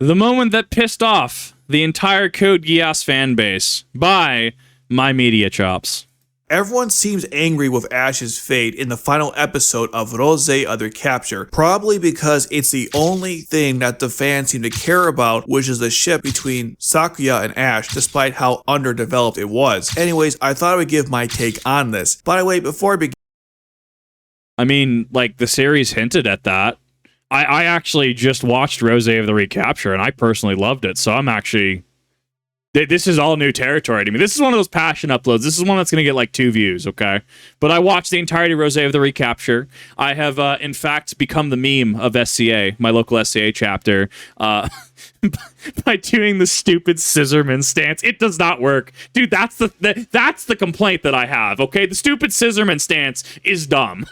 The moment that pissed off the entire Code Geass fan base by MyMediaChops. Everyone seems angry with Ash's fate in the final episode of Rose Other Capture, probably because it's the only thing that the fans seem to care about, which is the ship between Sakuya and Ash, despite how underdeveloped it was. Anyways, I thought I would give my take on this. By the way, before I begin, I mean, like, the series hinted at that. I actually just watched Rose of the Recapture, and I personally loved it, so I'm actually... This is all new territory to me. This is one of those passion uploads. This is one that's going to get like 2 views, okay? But I watched the entirety of Rose of the Recapture. I have, in fact, become the meme of SCA, my local SCA chapter, by doing the stupid scissorman stance. It does not work. Dude, that's the complaint that I have, okay? The stupid scissorman stance is dumb.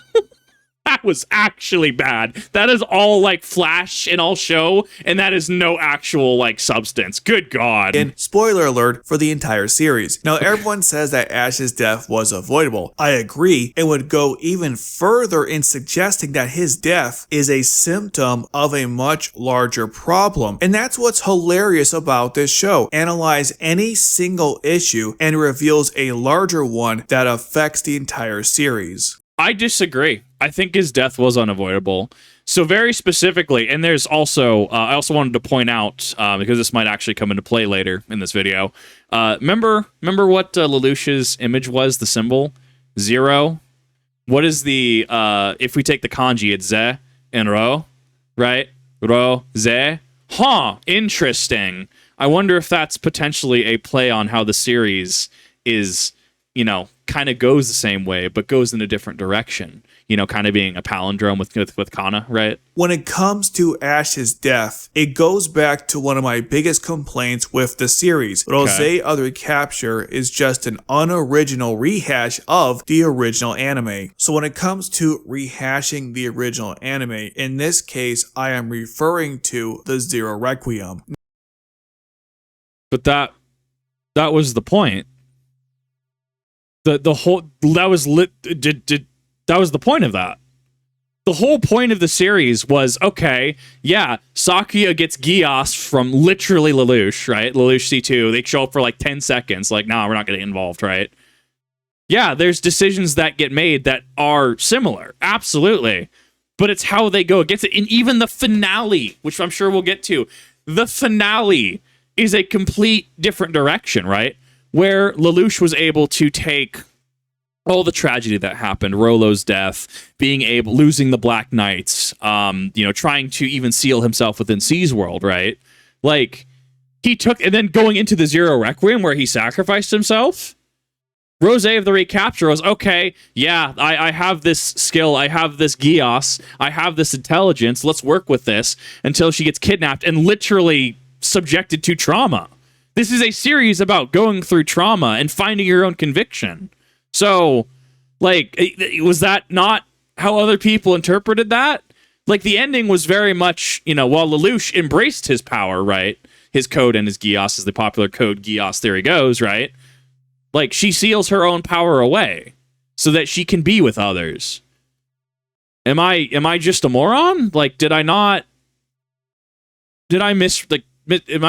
That was actually bad. That is all like flash and all show, and that is no actual like substance. Good God. and spoiler alert for the entire series. Now, everyone says that Ash's death was avoidable. I agree, and would go even further in suggesting that his death is a symptom of a much larger problem. And that's what's hilarious about this show. Analyze any single issue and reveals a larger one that affects the entire series. I disagree. I think his death was unavoidable. So very specifically, and there's also, I also wanted to point out, because this might actually come into play later in this video, remember what Lelouch's image was, the symbol? 0? What is the, if we take the kanji, it's ze and ro, right? Ro, ze. Huh, interesting. I wonder if that's potentially a play on how the series is, you know, kind of goes the same way, but goes in a different direction. You know, kind of being a palindrome with Kana, right? When it comes to Ash's death, it goes back to one of my biggest complaints with the series. Rose Other Capture is just an unoriginal rehash of the original anime. So when it comes to rehashing the original anime, in this case, I am referring to the Zero Requiem. But that was the point. The whole that was the point of that. The whole point of the series was, okay, yeah, Sakuya gets Geass from literally Lelouch, right? Lelouch C2. They show up for like 10 seconds, like, nah, we're not going to get involved, right? Yeah, there's decisions that get made that are similar, absolutely. But it's how they go against it. And even the finale, which I'm sure we'll get to, the finale is a complete different direction, right? Where Lelouch was able to take all the tragedy that happened, Rollo's death, losing the Black Knights, you know, trying to even seal himself within C's world, right? Like, he took, and then going into the Zero Requiem where he sacrificed himself, Rose of the Recapture was, okay, yeah, I have this skill, I have this Geass, I have this intelligence, let's work with this, until she gets kidnapped and literally subjected to trauma. This is a series about going through trauma and finding your own conviction. So, like, was that not how other people interpreted that? Like, the ending was very much, you know, while Lelouch embraced his power, right? His code and his Geass, as the popular Code Geass theory goes, right? Like, she seals her own power away so that she can be with others. Am I just a moron? Like, did I miss, like, am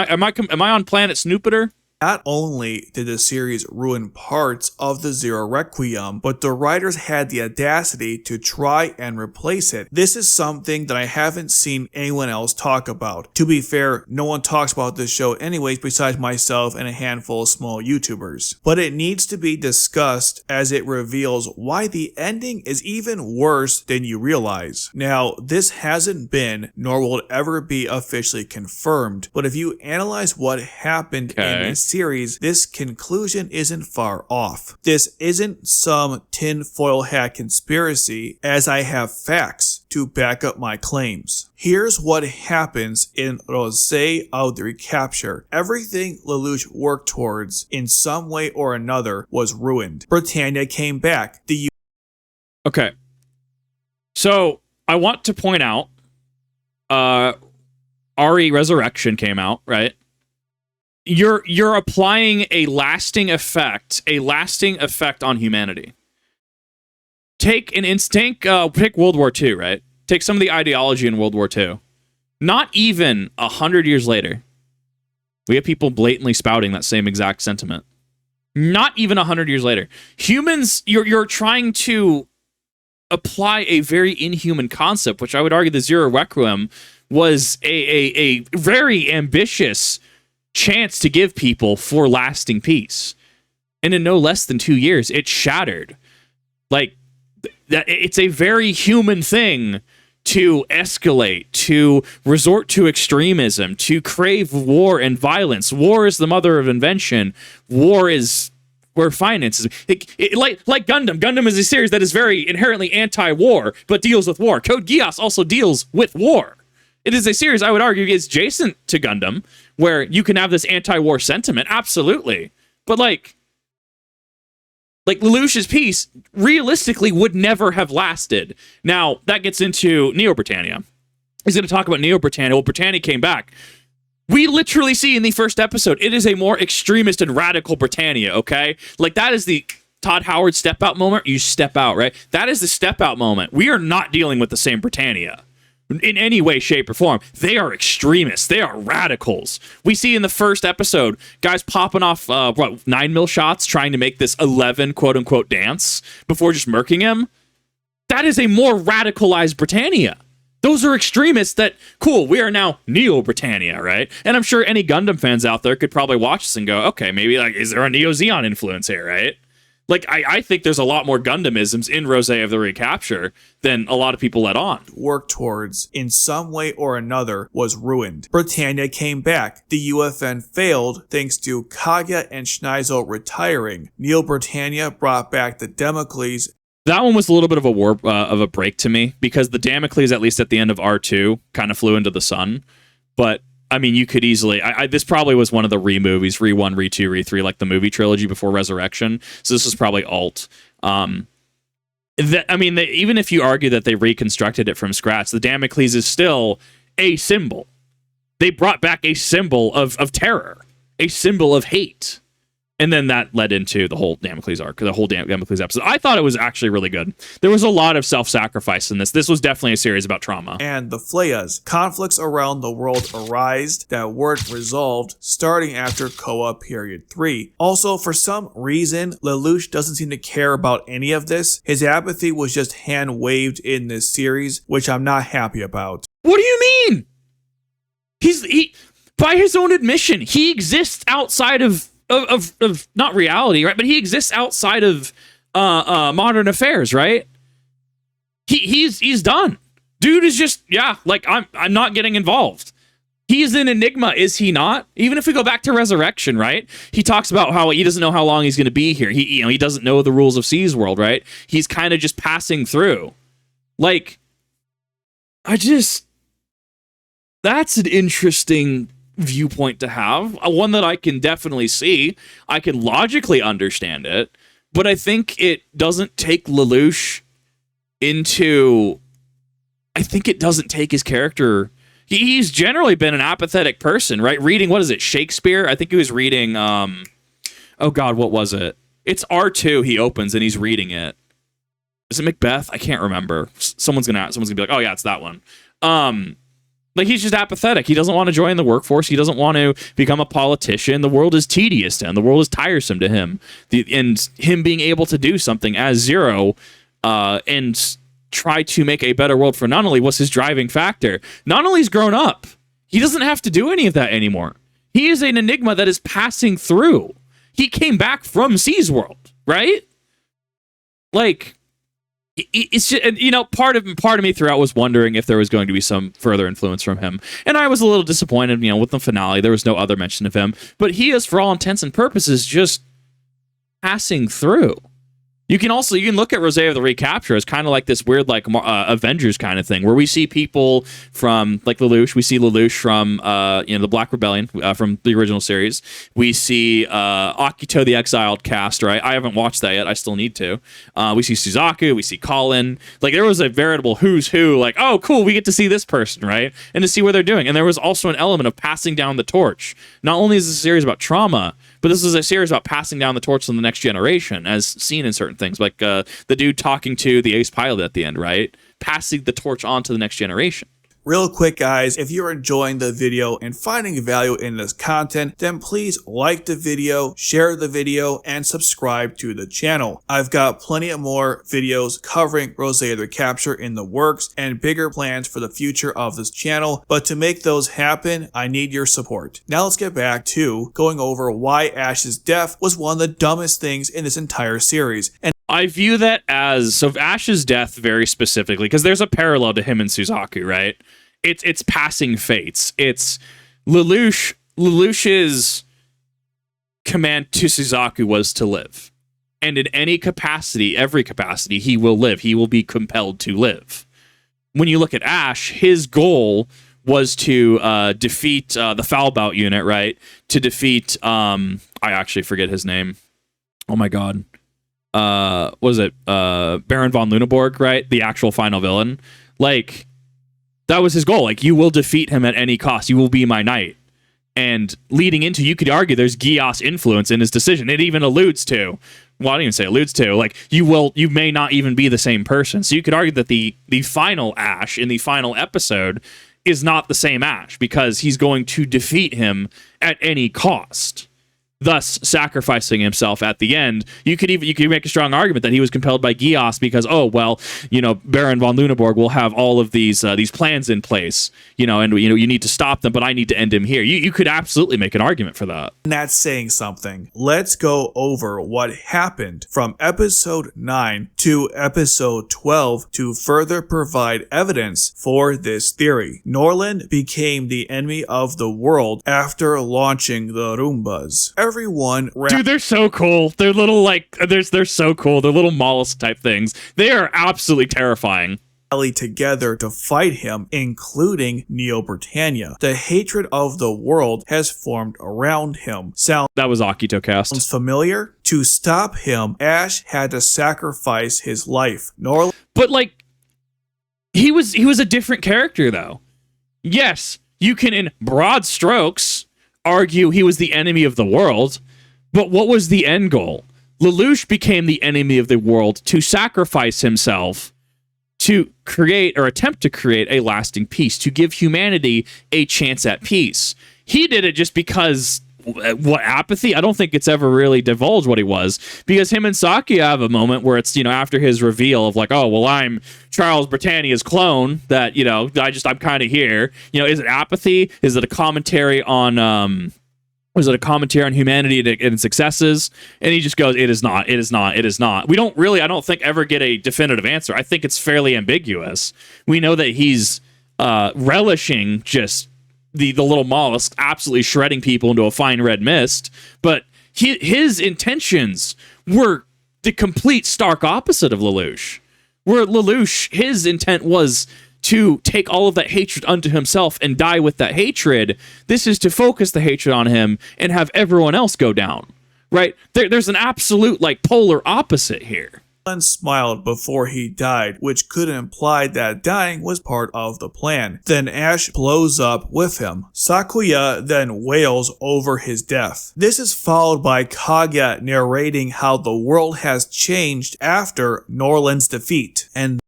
I on Planet Snoopeter? Not only did the series ruin parts of the Zero Requiem, but the writers had the audacity to try and replace it. This is something that I haven't seen anyone else talk about. To be fair, no one talks about this show anyways besides myself and a handful of small YouTubers. But it needs to be discussed as it reveals why the ending is even worse than you realize. Now, this hasn't been, nor will it ever be officially confirmed, but if you analyze what happened in this series, this conclusion isn't far off. This isn't some tinfoil hat conspiracy, as I have facts to back up my claims. Here's what happens in Rose of the Recapture. Everything Lelouch worked towards in some way or another was ruined. Britannia came back. Okay. So, I want to point out, RE Resurrection came out, right? You're applying a lasting effect on humanity. Take World War II, right? Take some of the ideology in World War II. Not even 100 years later, we have people blatantly spouting that same exact sentiment. Not even 100 years later. Humans, you're trying to apply a very inhuman concept, which I would argue the Zero Requiem was a very ambitious chance to give people for lasting peace. And in no less than 2 years, it shattered. Like, it's a very human thing to escalate, to resort to extremism, to crave war and violence. War is the mother of invention. War is where finance is. Like Gundam. Gundam is a series that is very inherently anti-war, but deals with war. Code Geass also deals with war. It is a series I would argue is adjacent to Gundam, where you can have this anti-war sentiment, absolutely. But like Lelouch's piece realistically would never have lasted. Now, that gets into Neo Britannia. He's going to talk about Neo Britannia. Well, Britannia came back. We literally see in the first episode, it is a more extremist and radical Britannia, okay? Like, that is the Todd Howard step out moment. You step out, right? That is the step out moment. We are not dealing with the same Britannia in any way, shape, or form. They are extremists. They are radicals. We see in the first episode, guys popping off, 9mm shots, trying to make this 11 quote-unquote dance before just murking him. That is a more radicalized Britannia. Those are extremists that, cool, we are now Neo Britannia, right? And I'm sure any Gundam fans out there could probably watch this and go, okay, maybe, like, is there a Neo Zeon influence here, right? Like, I think there's a lot more Gundamisms in Rosé of the Recapture than a lot of people let on. Work towards, in some way or another, was ruined. Britannia came back. The UFN failed thanks to Kaguya and Schneizel retiring. Neo Britannia brought back the Damocles. That one was a little bit of a break to me, because the Damocles, at least at the end of R2, kind of flew into the sun. But I mean, you could easily... this probably was one of the re-movies, Re-1, Re-2, Re-3, like the movie trilogy before Resurrection. So this was probably alt. Even if you argue that they reconstructed it from scratch, the Damocles is still a symbol. They brought back a symbol of terror, a symbol of hate. And then that led into the whole Damocles arc, the whole Damocles episode. I thought it was actually really good. There was a lot of self-sacrifice in this. This was definitely a series about trauma. And the Flayas. Conflicts around the world arise that weren't resolved starting after Koa Period 3. Also, for some reason, Lelouch doesn't seem to care about any of this. His apathy was just hand-waved in this series, which I'm not happy about. What do you mean? He by his own admission, he exists outside of not reality, right? But he exists outside of modern affairs, right? He's done. Dude is just, I'm not getting involved. He's an enigma, is he not? Even if we go back to Resurrection, right? He talks about how he doesn't know how long he's going to be here. He doesn't know the rules of Sea's World, right? He's kind of just passing through. Like, that's an interesting viewpoint to have, one that I can definitely see. I can logically understand it, but I think it doesn't take Lelouch into... I think it doesn't take his character... He's generally been an apathetic person, right? Reading, what is it, Shakespeare? I think he was reading, oh God, what was it? It's R2 he opens and he's reading it. Is it Macbeth? I can't remember. Someone's gonna be like, oh yeah, it's that one. Like, he's just apathetic. He doesn't want to join the workforce. He doesn't want to become a politician. The world is tedious to him. The world is tiresome to him. And him being able to do something as Zero and try to make a better world for Nunnally was his driving factor. Nunnally's grown up. He doesn't have to do any of that anymore. He is an enigma that is passing through. He came back from Sea's World, right? Like... It's just, part of me throughout was wondering if there was going to be some further influence from him. And I was a little disappointed, with the finale. There was no other mention of him. But he is, for all intents and purposes, just passing through. You can look at Rosé of the Recapture as kind of like this weird, like, Avengers kind of thing, where we see people from, like, Lelouch. We see Lelouch from, the Black Rebellion from the original series. We see Akito the Exiled cast, right? I haven't watched that yet. I still need to. We see Suzaku. We see Colin. Like, there was a veritable who's who, like, oh, cool, we get to see this person, right? And to see what they're doing. And there was also an element of passing down the torch. Not only is this a series about trauma, but this is a series about passing down the torch to the next generation, as seen in certain things, like the dude talking to the ace pilot at the end, right? Passing the torch on to the next generation. Real quick guys, if you're enjoying the video and finding value in this content, then please like the video, share the video, and subscribe to the channel. I've got plenty of more videos covering Rosé the Capture in the works and bigger plans for the future of this channel, but to make those happen, I need your support. Now let's get back to going over why Ash's death was one of the dumbest things in this entire series. And I view that as, so Ash's death very specifically, because there's a parallel to him and Suzaku, right? It's passing fates. It's Lelouch's command to Suzaku was to live. And in any capacity, every capacity, he will live. He will be compelled to live. When you look at Ash, his goal was to defeat the Foulbout unit, right? To defeat, I actually forget his name. Oh my god. Was it Baron von Luneborg, right? The actual final villain. Like, that was his goal. Like, you will defeat him at any cost. You will be my knight. And leading into, you could argue there's Geass influence in his decision. It even alludes to, well, I don't even say alludes to, like, you may not even be the same person. So you could argue that the final Ash in the final episode is not the same Ash because he's going to defeat him at any cost, thus sacrificing himself at the end. You could make a strong argument that he was compelled by Geass because, oh well, Baron von Luneborg will have all of these plans in place, and you need to stop them, but I need to end him here. You could absolutely make an argument for that. And that's saying something. Let's go over what happened from episode 9 to episode 12 to further provide evidence for this theory. Norland became the enemy of the world after launching the Roombas. Everyone, dude, they're so cool. They're little, like, they're so cool. They're little mollusk type things. They are absolutely terrifying. Rallied together to fight him, including Neo Britannia. The hatred of the world has formed around him. That was Akito cast. Sounds familiar? To stop him, Ash had to sacrifice his life. But like, he was a different character though. Yes, you can in broad strokes argue he was the enemy of the world, but what was the end goal? Lelouch became the enemy of the world to sacrifice himself to create or attempt to create a lasting peace, to give humanity a chance at peace. He did it just because, what, apathy? I don't think it's ever really divulged what he was, because him and Saki have a moment where it's, after his reveal of like, oh, well, I'm Charles Britannia's clone, that, I'm kind of here. Is it apathy? Is it a commentary on, was it a commentary on humanity and its successes? And he just goes, it is not, it is not, it is not. We don't really, I don't think, ever get a definitive answer. I think it's fairly ambiguous. We know that he's relishing just the little mollusk absolutely shredding people into a fine red mist, but his intentions were the complete stark opposite of Lelouch. Where Lelouch, his intent was to take all of that hatred unto himself and die with that hatred. This is to focus the hatred on him and have everyone else go down, right? There's an absolute, like, polar opposite here. Norland smiled before he died, which could imply that dying was part of the plan. Then Ash blows up with him. Sakuya then wails over his death. This is followed by Kaguya narrating how the world has changed after Norland's defeat. And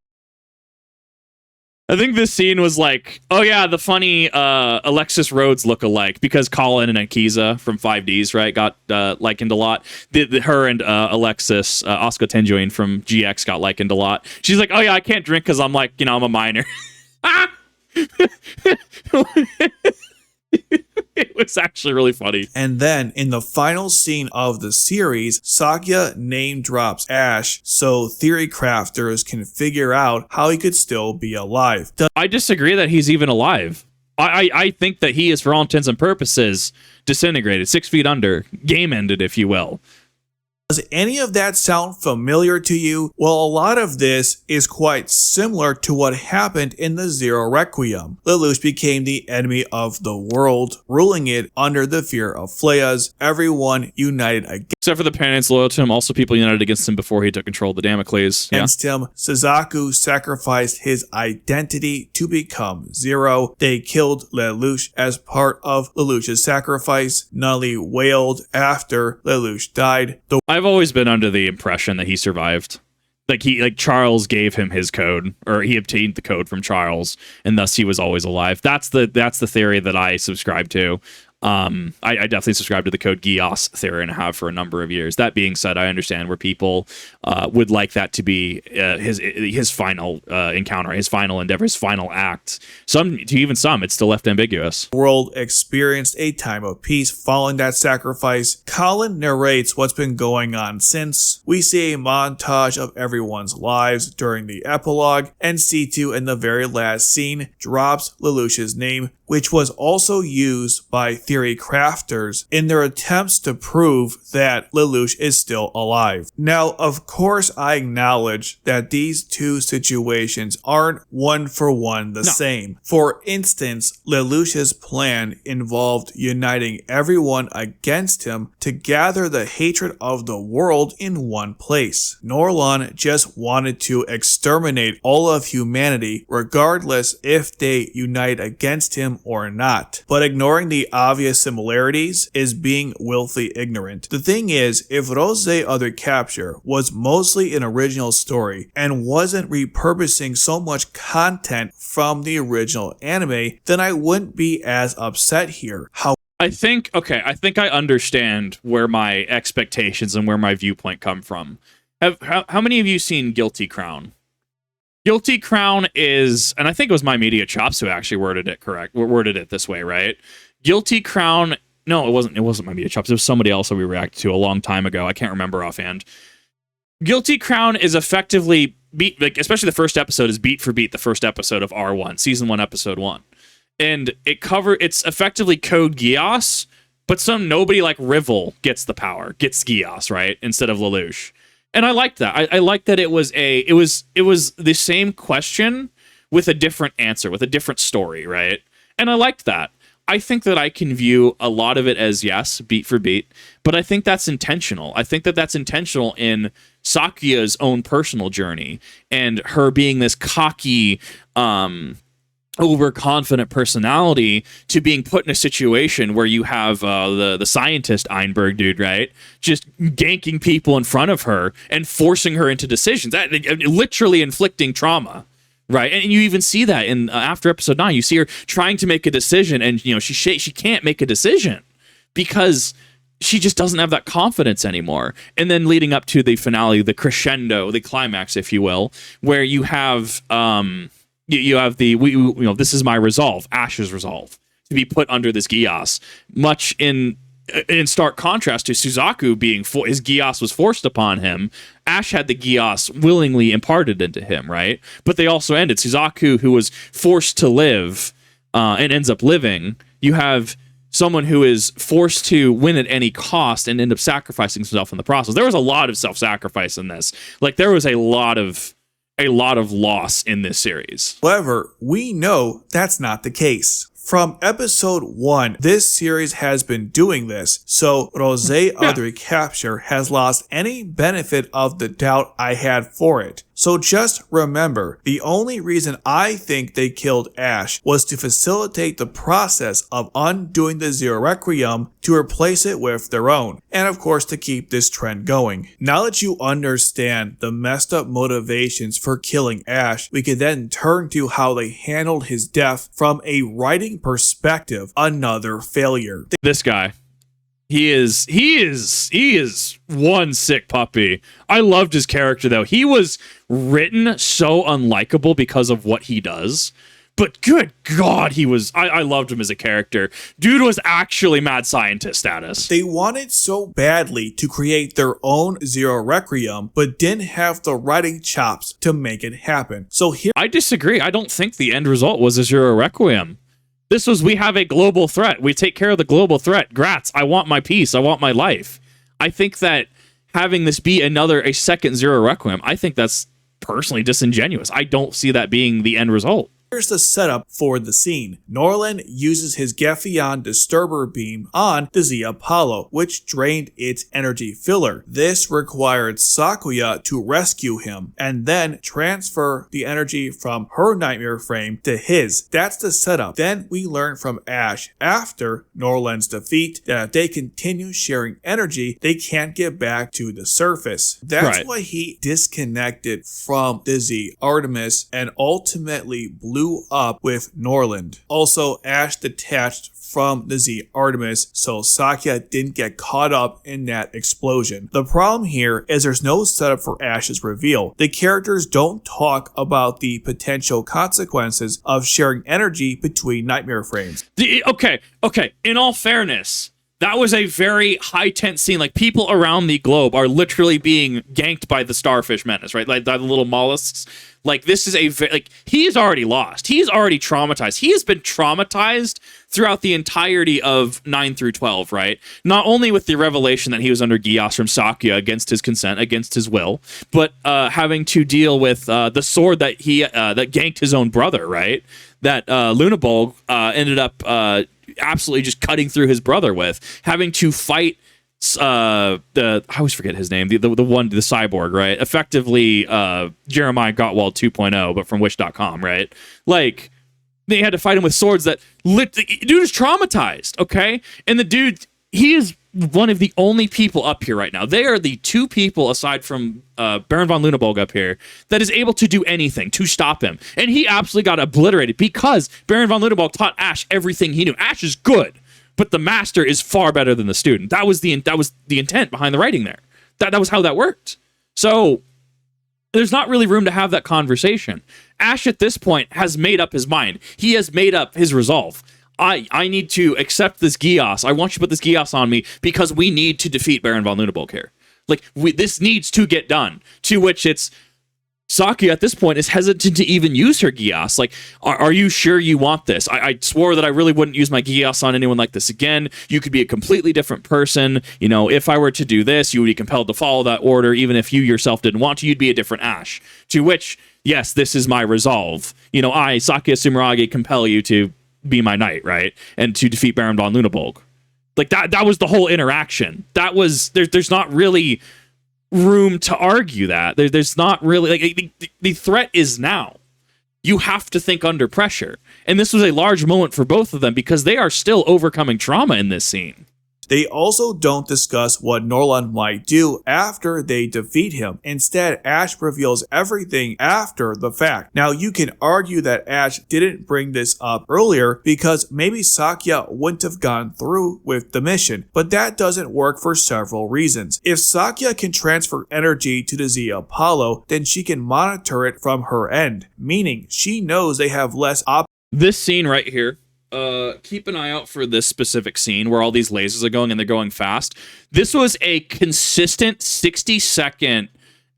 I think this scene was like, oh yeah, the funny Alexis Rhodes look-alike, because Colin and Akiza from 5Ds, right, got likened a lot. Her and Alexis, Asuka Tenjoin from GX got likened a lot. She's like, oh yeah, I can't drink because I'm like, I'm a minor. It was actually really funny. And then, in the final scene of the series, Sakuya name drops Ash so theory crafters can figure out how he could still be alive. I disagree that he's even alive. I think that he is, for all intents and purposes, disintegrated, 6 feet under, game ended, if you will. Does any of that sound familiar to you? Well, a lot of this is quite similar to what happened in the Zero Requiem. Lelouch became the enemy of the world, ruling it under the fear of Fleas, everyone united against Except for the parents loyal to him, also people united against him before he took control of the Damocles. him. Suzaku sacrificed his identity to become Zero. They killed Lelouch as part of Lelouch's sacrifice. Nully wailed after Lelouch died. I've always been under the impression that he survived. Like Charles gave him his code, or he obtained the code from Charles, and thus he was always alive. That's the theory that I subscribe to. I definitely subscribe to the Code Geass theory and have for a number of years. That being said, I understand where people would like that to be his final encounter, his final endeavor, his final act. Even some, it's still left ambiguous. The world experienced a time of peace following that sacrifice. Colin narrates what's been going on since. We see a montage of everyone's lives during the epilogue, and C2 in the very last scene drops Lelouch's name, which was also used by theory crafters in their attempts to prove that Lelouch is still alive. Now, of course, I acknowledge that these two situations aren't one for one the same. For instance, Lelouch's plan involved uniting everyone against him to gather the hatred of the world in one place. Norlon just wanted to exterminate all of humanity, regardless if they unite against him or not. But ignoring the obvious similarities is being willfully ignorant. The thing is, if Rose Other Capture was mostly an original story and wasn't repurposing so much content from the original anime, then I wouldn't be as upset here. I think I understand where my expectations and where my viewpoint come from. How many of you seen Guilty Crown? Guilty Crown is, and I think it was MyMediaChops who actually worded it this way, right? Guilty Crown, no, it wasn't MyMediaChops, it was somebody else that we reacted to a long time ago. I can't remember offhand. Guilty Crown is effectively especially the first episode is beat for beat the first episode of R1, season 1, episode 1. And it's effectively Code Geass, but nobody like Rivel gets Geass, right? Instead of Lelouch. And I liked that. I liked that it was the same question with a different answer, with a different story, right? And I liked that. I think that I can view a lot of it as, yes, beat for beat, but I think that's intentional. I think that that's intentional in Sakuya's own personal journey and her being this cocky, overconfident personality to being put in a situation where you have the scientist Einberg dude, right? Just ganking people in front of her and forcing her into decisions, literally inflicting trauma. Right, and you even see that in after episode 9. You see her trying to make a decision, and she can't make a decision because she just doesn't have that confidence anymore. And then leading up to the finale, the crescendo, the climax, if you will, where you have this is my resolve, Ash's resolve, to be put under this Geass, much in stark contrast to Suzaku being his Geass was forced upon him. Ash had the Geass willingly imparted into him, right? But they also ended. Suzaku, who was forced to live and ends up living. You have someone who is forced to win at any cost and end up sacrificing himself in the process. There was a lot of self-sacrifice in this. Like, there was a lot of loss in this series. However, we know that's not the case. From episode 1, this series has been doing this, so Rose Other Capture has lost any benefit of the doubt I had for it. So just remember, the only reason I think they killed Ash was to facilitate the process of undoing the Zero Requiem to replace it with their own, and of course to keep this trend going. Now that you understand the messed up motivations for killing Ash, we can then turn to how they handled his death from a writing perspective. Another failure. This guy. He is one sick puppy. I loved his character though. He was written so unlikable because of what he does. But good God, I loved him as a character. Dude was actually mad scientist status. They wanted so badly to create their own Zero Requiem, but didn't have the writing chops to make it happen. So here I disagree. I don't think the end result was a Zero Requiem. This was, we have a global threat. We take care of the global threat. Grats. I want my peace. I want my life. I think that having this be a second Zero Requiem, I think that's personally disingenuous. I don't see that being the end result. Here's the setup for the scene. Norland uses his Geffion Disturber beam on the Z Apollo, which drained its energy filler. This required Sakuya to rescue him and then transfer the energy from her nightmare frame to his. That's the setup. Then we learn from Ash after Norland's defeat that if they continue sharing energy, they can't get back to the surface. That's why he disconnected from the Z Artemis and ultimately blew up with Norland. Also, Ash detached from the Z Artemis, so Sakuya didn't get caught up in that explosion. The problem here is there's no setup for Ash's reveal. The characters don't talk about the potential consequences of sharing energy between nightmare frames. Okay. In all fairness, that was a very high tense scene. Like, people around the globe are literally being ganked by the starfish menace, right? Like, by the little mollusks. Like, this is he's already lost. He's already traumatized. He has been traumatized throughout the entirety of 9 through 12, right? Not only with the revelation that he was under Geass from Sakuya against his consent, against his will, but having to deal with the sword that that ganked his own brother, right? That Lunabulg ended up absolutely just cutting through his brother with, having to fight I always forget his name, the cyborg, right? Effectively Jeremiah Gottwald 2.0, but from Wish.com, right? Like, they had to fight him with swords that dude is traumatized, okay? And the dude, he is one of the only people up here right now. They are the two people, aside from Baron von Lunabulg up here, that is able to do anything to stop him. And he absolutely got obliterated because Baron von Lunabulg taught Ash everything he knew. Ash is good, but the master is far better than the student. That was the intent behind the writing there. That was how that worked. So there's not really room to have that conversation. Ash at this point has made up his mind. He has made up his resolve. I need to accept this Geass. I want you to put this Geass on me because we need to defeat Baron von Lunabulg here. Like, this needs to get done. To which it's Sakuya at this point is hesitant to even use her Geass. Like, are you sure you want this? I swore that I really wouldn't use my Geass on anyone like this again. You could be a completely different person. You know, if I were to do this, you would be compelled to follow that order. Even if you yourself didn't want to, you'd be a different Ash. To which, yes, this is my resolve. You know, I, Sakuya Sumeragi, compel you to be my knight, right? And to defeat Baron von Lunabulg. Like, that was the whole interaction. That was, there's not really room to argue that. There's not really, like, the threat is now. You have to think under pressure. And this was a large moment for both of them because they are still overcoming trauma in this scene. They also don't discuss what Norland might do after they defeat him. Instead, Ash reveals everything after the fact. Now, you can argue that Ash didn't bring this up earlier because maybe Sakuya wouldn't have gone through with the mission, but that doesn't work for several reasons. If Sakuya can transfer energy to the Z Apollo, then she can monitor it from her end, meaning she knows they have less This scene right here, keep an eye out for this specific scene where all these lasers are going and they're going fast. This was a consistent 60-second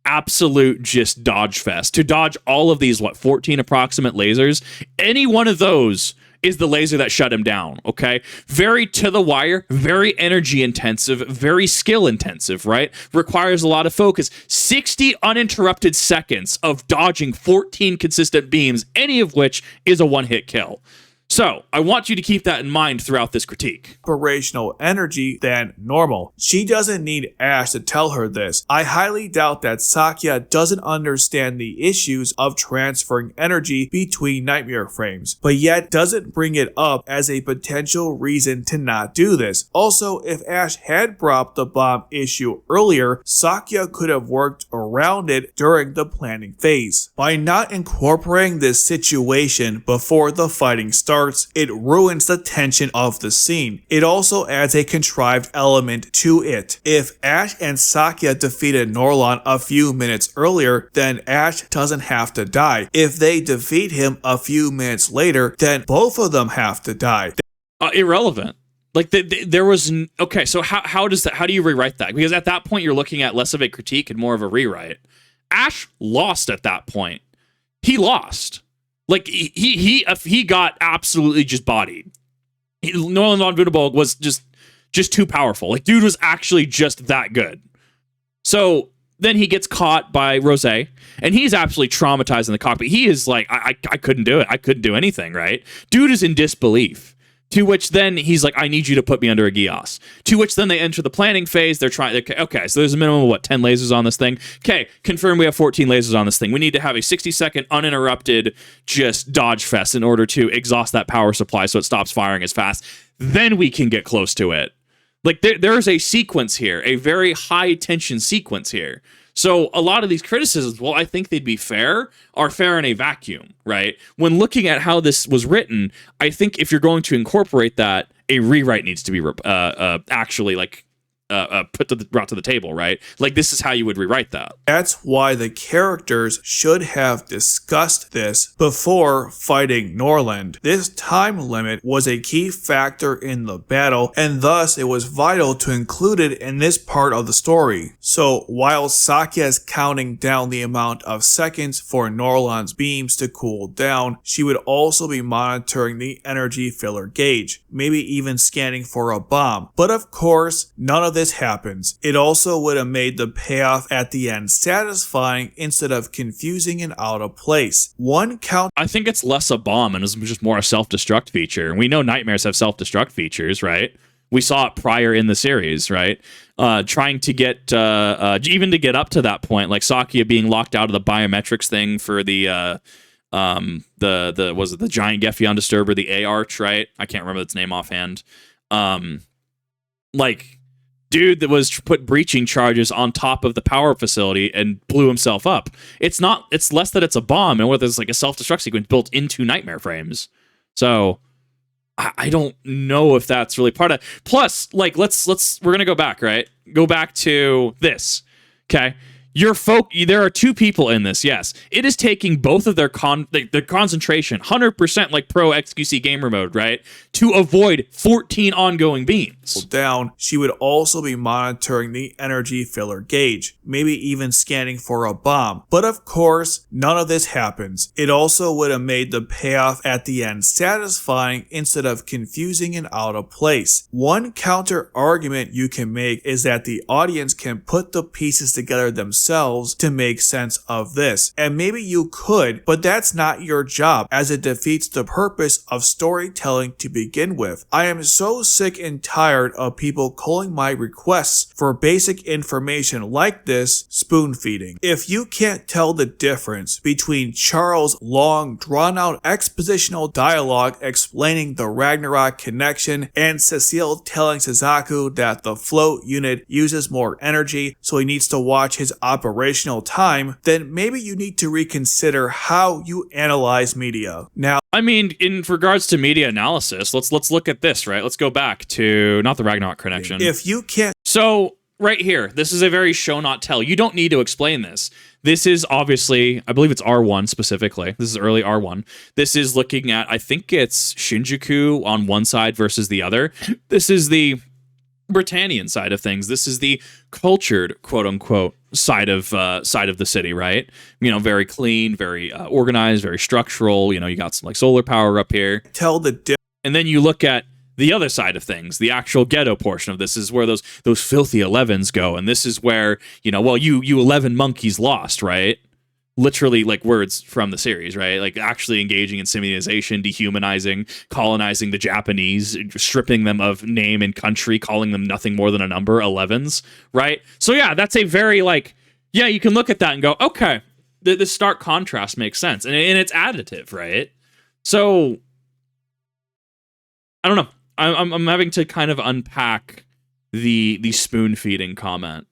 absolute just dodge fest to dodge all of these 14 approximate lasers. Any one of those is the laser that shut him down, okay? Very to the wire, very energy intensive, very skill intensive, right? Requires a lot of focus. 60 uninterrupted seconds of dodging 14 consistent beams, any of which is a one-hit kill. So, I want you to keep that in mind throughout this critique. Operational energy than normal. She doesn't need Ash to tell her this. I highly doubt that Sakuya doesn't understand the issues of transferring energy between nightmare frames, but yet doesn't bring it up as a potential reason to not do this. Also, if Ash had brought up the bomb issue earlier, Sakuya could have worked around it during the planning phase. By not incorporating this situation before the fighting starts, it ruins the tension of the scene. It also adds a contrived element to it. If Ash and Sakuya defeated Norland a few minutes earlier, then Ash doesn't have to die. If they defeat him a few minutes later, then both of them have to die. Irrelevant. Like, there was... Okay, so how do you rewrite that? Because at that point, you're looking at less of a critique and more of a rewrite. Ash lost at that point. He lost. Like, he got absolutely just bodied. Norland von Lunabulg was just too powerful. Like, dude was actually just that good. So Then he gets caught by Rose, and he's absolutely traumatized in the cockpit. He is like, I couldn't do it. I couldn't do anything, right? Dude is in disbelief. To which then he's like, I need you to put me under a Geass. To which then they enter the planning phase. They're trying, okay, so there's a minimum of what, 10 lasers on this thing? Okay, confirm we have 14 lasers on this thing. We need to have a 60-second uninterrupted just dodge fest in order to exhaust that power supply so it stops firing as fast. Then we can get close to it. Like, there is a sequence here, a very high-tension sequence here. So a lot of these criticisms, well, I think they'd be fair, are fair in a vacuum, right? When looking at how this was written, I think if you're going to incorporate that, a rewrite needs to be actually, like, brought to the table, right? Like, this is how you would rewrite that. That's why the characters should have discussed this before fighting Norland. This time limit was a key factor in the battle, and thus it was vital to include it in this part of the story. So while Sakia is counting down the amount of seconds for Norland's beams to cool down, she would also be monitoring the energy filler gauge, maybe even scanning for a bomb. But of course, none of this happens. It also would have made the payoff at the end satisfying instead of confusing and out of place. I think it's less a bomb and it's just more a self-destruct feature. We know nightmares have self-destruct features, right? We saw it prior in the series, right? Trying to get even to get up to that point, like Sakia being locked out of the biometrics thing for the was it the giant Geffion disturber, the A arch, right? I can't remember its name offhand. Like, dude that was put breaching charges on top of the power facility and blew himself up. It's less that it's a bomb and whether it's like a self-destruct sequence built into nightmare frames. So I don't know if that's really part of. Plus, like, we're gonna go back, right? Go back to this. Okay. There are two people in this, yes. It is taking both of their concentration, 100% like pro XQC gamer mode, right? To avoid 14 ongoing beams. Down, she would also be monitoring the energy filler gauge, maybe even scanning for a bomb. But of course, none of this happens. It also would have made the payoff at the end satisfying instead of confusing and out of place. One counter argument you can make is that the audience can put the pieces together themselves to make sense of this. And maybe you could, but that's not your job, as it defeats the purpose of storytelling to begin with. I am so sick and tired of people calling my requests for basic information like this spoon feeding. If you can't tell the difference between Charles' long, drawn-out expositional dialogue explaining the Ragnarok connection and Cecile telling Suzaku that the float unit uses more energy, so he needs to watch his operational time, then maybe you need to reconsider how you analyze media. Now, I mean, in regards to media analysis, let's look at this, right? Let's go back to not the Ragnarok connection. If you can't. So right here, this is a very show not tell. You don't need to explain this. This is obviously, I believe it's R1 specifically. This is early R1. This is looking at, I think it's Shinjuku on one side versus the other. This is the Britannian side of things. This is the cultured, quote unquote, side of the city, right? You know, very clean, very organized, very structural. You know, you got some like solar power up here. And then you look at the other side of things, the actual ghetto portion of this is where those filthy 11s go, and this is where, you know, well, you 11 monkeys lost, right? Literally, like, words from the series, right? Like, actually engaging in simulation, dehumanizing, colonizing the Japanese, stripping them of name and country, calling them nothing more than a number, 11s, right? So yeah, that's a very, like, yeah, you can look at that and go, okay, the stark contrast makes sense, and it's additive, right? So I don't know. I'm having to kind of unpack the spoon feeding comment.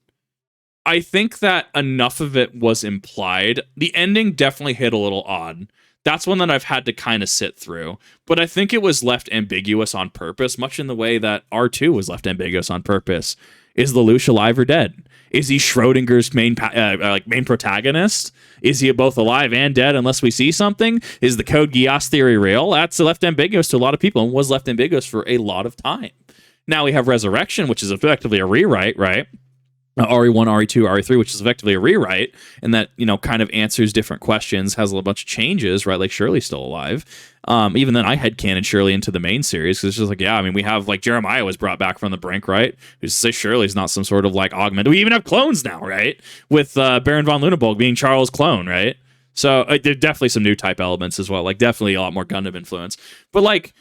I think that enough of it was implied. The ending definitely hit a little odd. That's one that I've had to kind of sit through. But I think it was left ambiguous on purpose, much in the way that R2 was left ambiguous on purpose. Is Lelouch alive or dead? Is he Schrodinger's main protagonist? Is he both alive and dead unless we see something? Is the Code Geass theory real? That's left ambiguous to a lot of people and was left ambiguous for a lot of time. Now we have Resurrection, which is effectively a rewrite, right? RE1, RE2, RE3, which is effectively a rewrite, and that, you know, kind of answers different questions, has a bunch of changes, right? Like Shirley's still alive. Even then, I headcanon Shirley into the main series because it's just like, yeah, I mean, we have like Jeremiah was brought back from the brink, right? Who's to say Shirley's not some sort of like augment? We even have clones now, right? With Baron von Lunenburg being Charles' clone, right? So there's definitely some new type elements as well, like definitely a lot more Gundam influence. But like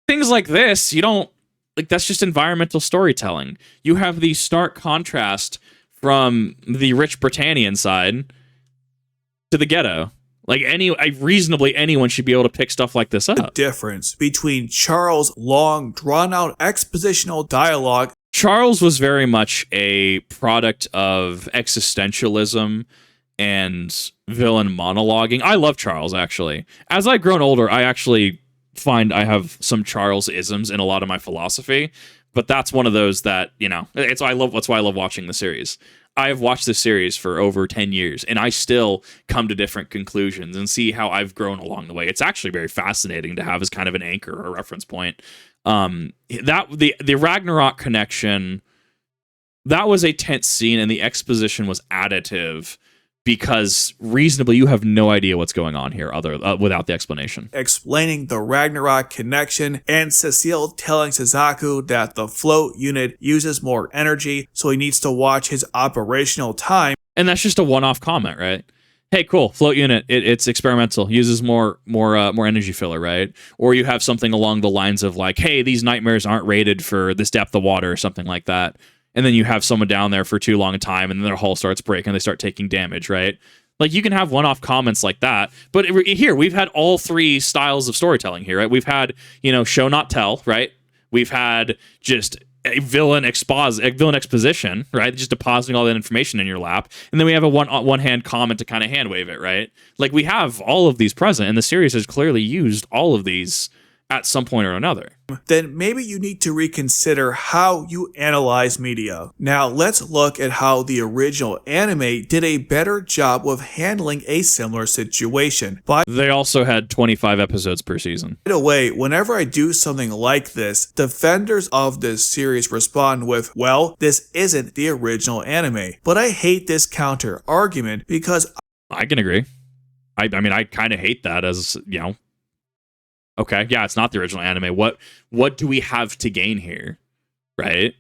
things like this, you don't. Like, that's just environmental storytelling. You have the stark contrast from the rich Britannian side to the ghetto. Like, reasonably anyone should be able to pick stuff like this up. The difference between Charles' long, drawn-out expositional dialogue. Charles was very much a product of existentialism and villain monologuing. I love Charles, actually. As I've grown older, I actually find I have some Charles isms in a lot of my philosophy, but that's one of those that, you know, that's why I love watching the series. I have watched this series for over 10 years and I still come to different conclusions and see how I've grown along the way. It's actually very fascinating to have as kind of an anchor or a reference point. The Ragnarok connection, that was a tense scene and the exposition was additive, because reasonably you have no idea what's going on here without the explanation. Explaining the Ragnarok connection and Cecile telling Suzaku that the float unit uses more energy, so he needs to watch his operational time. And that's just a one-off comment, right? Hey, cool, float unit, it's experimental, uses more energy filler, right? Or you have something along the lines of like, hey, these nightmares aren't rated for this depth of water or something like that. And then you have someone down there for too long a time, and then their hull starts breaking, and they start taking damage, right? Like, you can have one-off comments like that. But here, we've had all three styles of storytelling here, right? We've had, you know, show not tell, right? We've had just a villain exposition, right? Just depositing all that information in your lap. And then we have a one-hand comment to kind of hand wave it, right? Like, we have all of these present, and the series has clearly used all of these at some point or another. Then maybe you need to reconsider how you analyze media. Now let's look at how the original anime did a better job of handling a similar situation. They also had 25 episodes per season. By the way, whenever I do something like this, defenders of this series respond with, well, this isn't the original anime. But I hate this counter argument because I can agree. I mean, I kind of hate that as, you know, okay, yeah, it's not the original anime. What do we have to gain here, right?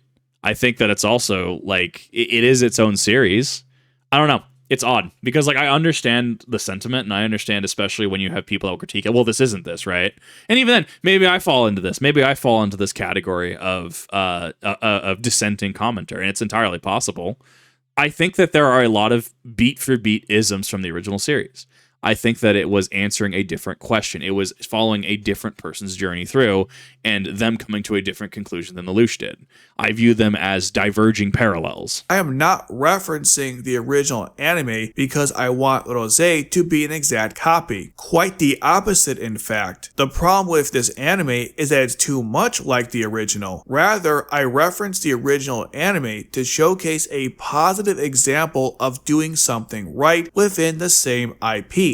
I think that it's also, like, it is its own series. I don't know. It's odd, because, like, I understand the sentiment, and I understand especially when you have people that will critique it. Well, this isn't this, right? And even then, maybe I fall into this. Maybe I fall into this category of dissenting commenter, and it's entirely possible. I think that there are a lot of beat-for-beat isms from the original series. I think that it was answering a different question. It was following a different person's journey through and them coming to a different conclusion than the Lelouch did. I view them as diverging parallels. I am not referencing the original anime because I want Rose to be an exact copy. Quite the opposite, in fact. The problem with this anime is that it's too much like the original. Rather, I reference the original anime to showcase a positive example of doing something right within the same IP.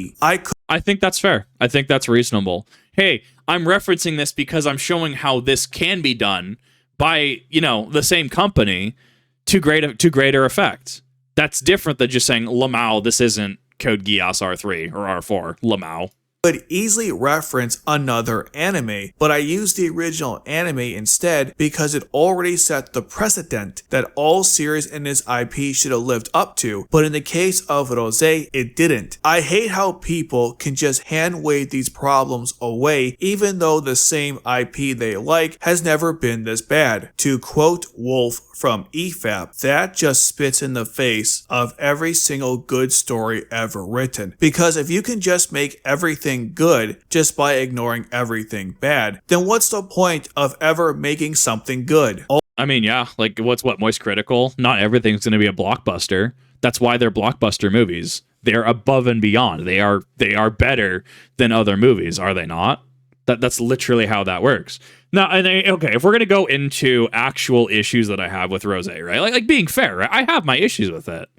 I think that's fair. I think that's reasonable. Hey, I'm referencing this because I'm showing how this can be done by, you know, the same company to greater effect. That's different than just saying, Lamau, this isn't Code Geass R3 or R4, Lamau. Could easily reference another anime, but I used the original anime instead because it already set the precedent that all series in this IP should have lived up to, but in the case of Rose, it didn't. I hate how people can just hand wave these problems away even though the same IP they like has never been this bad. To quote Wolf from EFAP, that just spits in the face of every single good story ever written. Because if you can just make everything good just by ignoring everything bad, then what's the point of ever making something good? I mean, yeah, like what Moist Critical? Not everything's going to be a blockbuster. That's why they're blockbuster movies. They're above and beyond. They are better than other movies, are they not? That's literally how that works. Now, okay, if we're gonna go into actual issues that I have with Rose, right? Like being fair, right? I have my issues with it.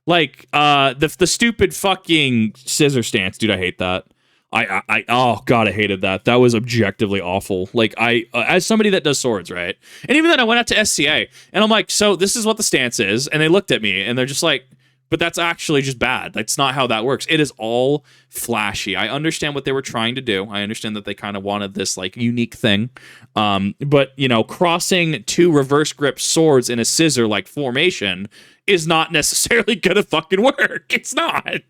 Like the stupid fucking scissor stance, dude. I hate that. Oh god, I hated that. That was objectively awful. Like as somebody that does swords, right? And even then I went out to SCA and I'm like, so this is what the stance is. And they looked at me and they're just like, but that's actually just bad. That's not how that works. It is all flashy. I understand what they were trying to do. I understand that they kind of wanted this like unique thing. But you know, crossing two reverse grip swords in a scissor like formation is not necessarily gonna fucking work. It's not.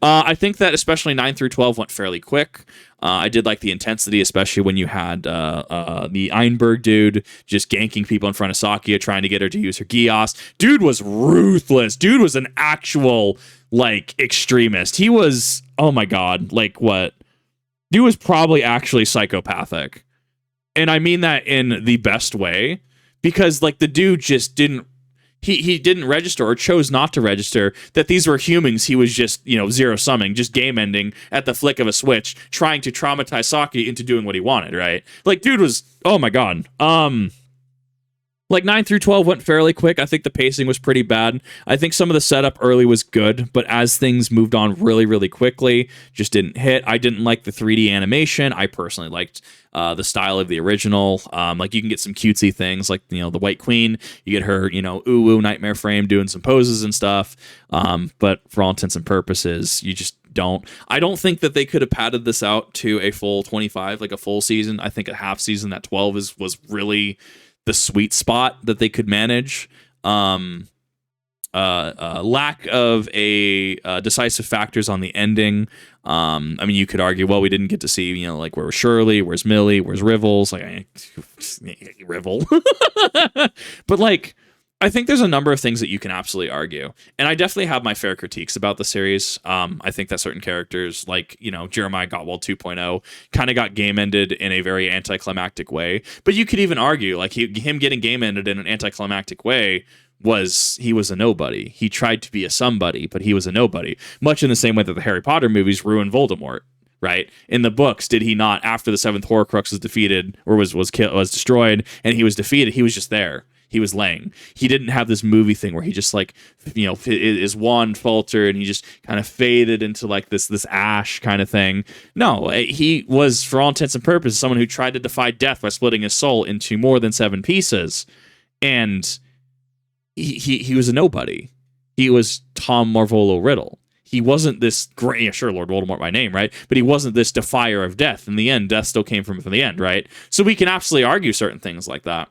I think that especially 9 through 12 went fairly quick. I did like the intensity, especially when you had the Einberg dude just ganking people in front of Sakia, trying to get her to use her Geass. Dude was ruthless. Dude was an actual, like, extremist. He was, oh my god, like, what? Dude was probably actually psychopathic. And I mean that in the best way, because, like, the dude just didn't He didn't register or chose not to register that these were humans he was just, you know, zero-summing, just game-ending at the flick of a switch, trying to traumatize Saki into doing what he wanted, right? Like, dude was, oh my god. Like, 9 through 12 went fairly quick. I think the pacing was pretty bad. I think some of the setup early was good, but as things moved on really, really quickly, just didn't hit. I didn't like the 3D animation. I personally liked the style of the original. Like, you can get some cutesy things, like, you know, the White Queen. You get her, you know, ooh-woo nightmare frame doing some poses and stuff. But for all intents and purposes, you just don't. I don't think that they could have padded this out to a full 25, like a full season. I think a half season, that 12 was really the sweet spot that they could manage. Lack of a decisive factors on the ending. I mean, you could argue, well, we didn't get to see, you know, like, where was Shirley, where's Millie, where's Rivals, like, Rivel. But, like, I think there's a number of things that you can absolutely argue. And I definitely have my fair critiques about the series. I think that certain characters, like, you know, Jeremiah Gottwald 2.0, kind of got game-ended in a very anticlimactic way. But you could even argue, like, him getting game-ended in an anticlimactic way he was a nobody. He tried to be a somebody, but he was a nobody. Much in the same way that the Harry Potter movies ruined Voldemort, right? In the books, did he not, after the seventh Horcrux was defeated, or was destroyed, and he was defeated, he was just there. He was laying. He didn't have this movie thing where he just, like, you know, his wand faltered and he just kind of faded into, like, this ash kind of thing. No, he was, for all intents and purposes, someone who tried to defy death by splitting his soul into more than 7 pieces. And he was a nobody. He was Tom Marvolo Riddle. He wasn't this great, yeah, sure, Lord Voldemort by name, right? But he wasn't this defier of death. In the end, death still came from the end, right? So we can absolutely argue certain things like that.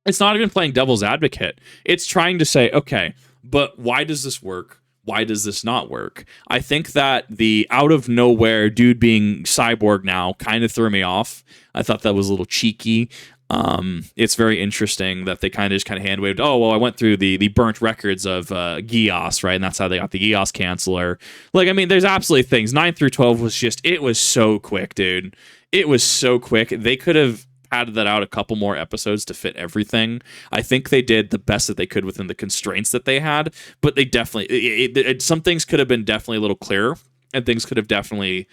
It's not even playing devil's advocate. It's trying to say, okay, but why does this work? Why does this not work? I think that the out of nowhere dude being cyborg now kind of threw me off. I thought that was a little cheeky. It's very interesting that they kind of hand waved. Oh, well, I went through the burnt records of Geass, right? And that's how they got the Geass canceller. Like, I mean, there's absolutely things. 9 through 12 was just, it was so quick, dude. It was so quick. They could have padded that out a couple more episodes to fit everything. I think they did the best that they could within the constraints that they had, but they definitely, some things could have been definitely a little clearer, and things could have definitely